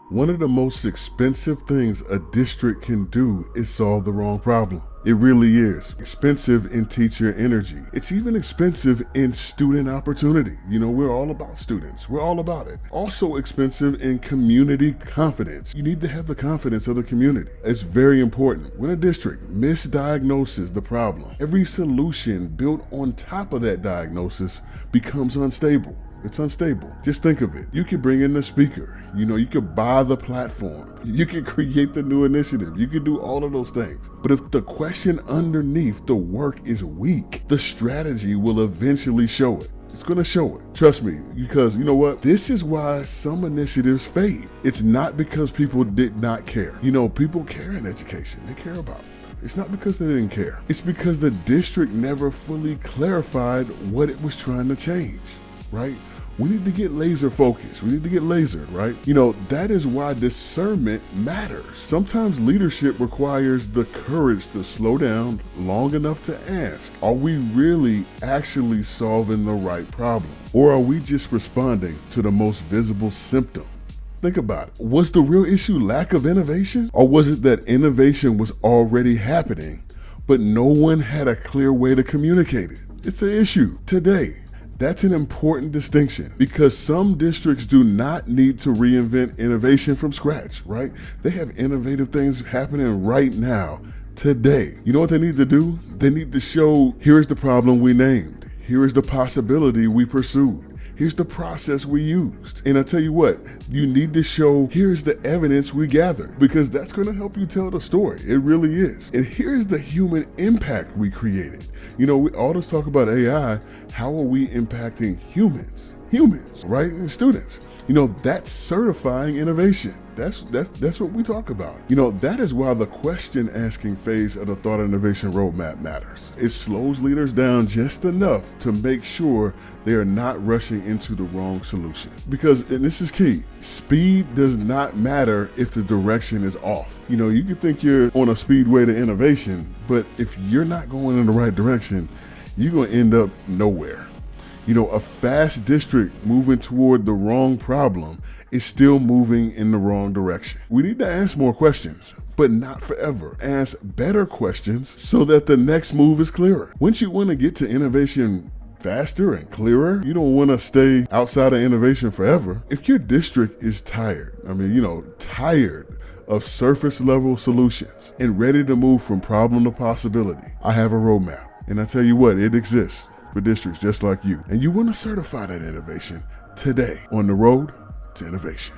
One of the most expensive things a district can do is solve the wrong problem. It really is. Expensive in teacher energy. It's even expensive in student opportunity. You know, we're all about students. We're all about it. Also expensive in community confidence. You need to have the confidence of the community. It's very important. When a district misdiagnoses the problem, every solution built on top of that diagnosis becomes unstable. It's unstable. Just think of it. You could bring in the speaker. You could buy the platform. You could create the new initiative. You could do all of those things. But if the question underneath the work is weak, the strategy will eventually show it. It's going to show it. Trust me, because you know what? This is why some initiatives fade. It's not because people did not care. People care in education. They care about it. It's not because they didn't care. It's because the district never fully clarified what it was trying to change. Right? We need to get laser focused. We need to get lasered, right? That is why discernment matters. Sometimes leadership requires the courage to slow down long enough to ask, are we really actually solving the right problem? Or are we just responding to the most visible symptom? Think about it. Was the real issue lack of innovation? Or was it that innovation was already happening, but no one had a clear way to communicate it? It's an issue today. That's an important distinction because some districts do not need to reinvent innovation from scratch, right? They have innovative things happening right now, today. You know what they need to do? They need to show, here's the problem we named. Here is the possibility we pursued. Here's the process we used. And I tell you what, you need to show, here's the evidence we gathered, because that's going to help you tell the story. It really is. And here's the human impact we created. We always talk about AI. How are we impacting humans? Humans, right? And students. That's certifying innovation. That's what we talk about. That is why the question asking phase of the Thought Innovation Roadmap matters. It slows leaders down just enough to make sure they are not rushing into the wrong solution. Because, and this is key, speed does not matter if the direction is off. You can think you're on a speedway to innovation, but if you're not going in the right direction, you're going to end up nowhere. A fast district moving toward the wrong problem is still moving in the wrong direction. We need to ask more questions, but not forever. Ask better questions so that the next move is clearer. Once you want to get to innovation faster and clearer, you don't want to stay outside of innovation forever. If your district is tired of surface level solutions and ready to move from problem to possibility, I have a roadmap. And I tell you what, it exists for districts just like you. And you want to certify that innovation today on the road to innovation.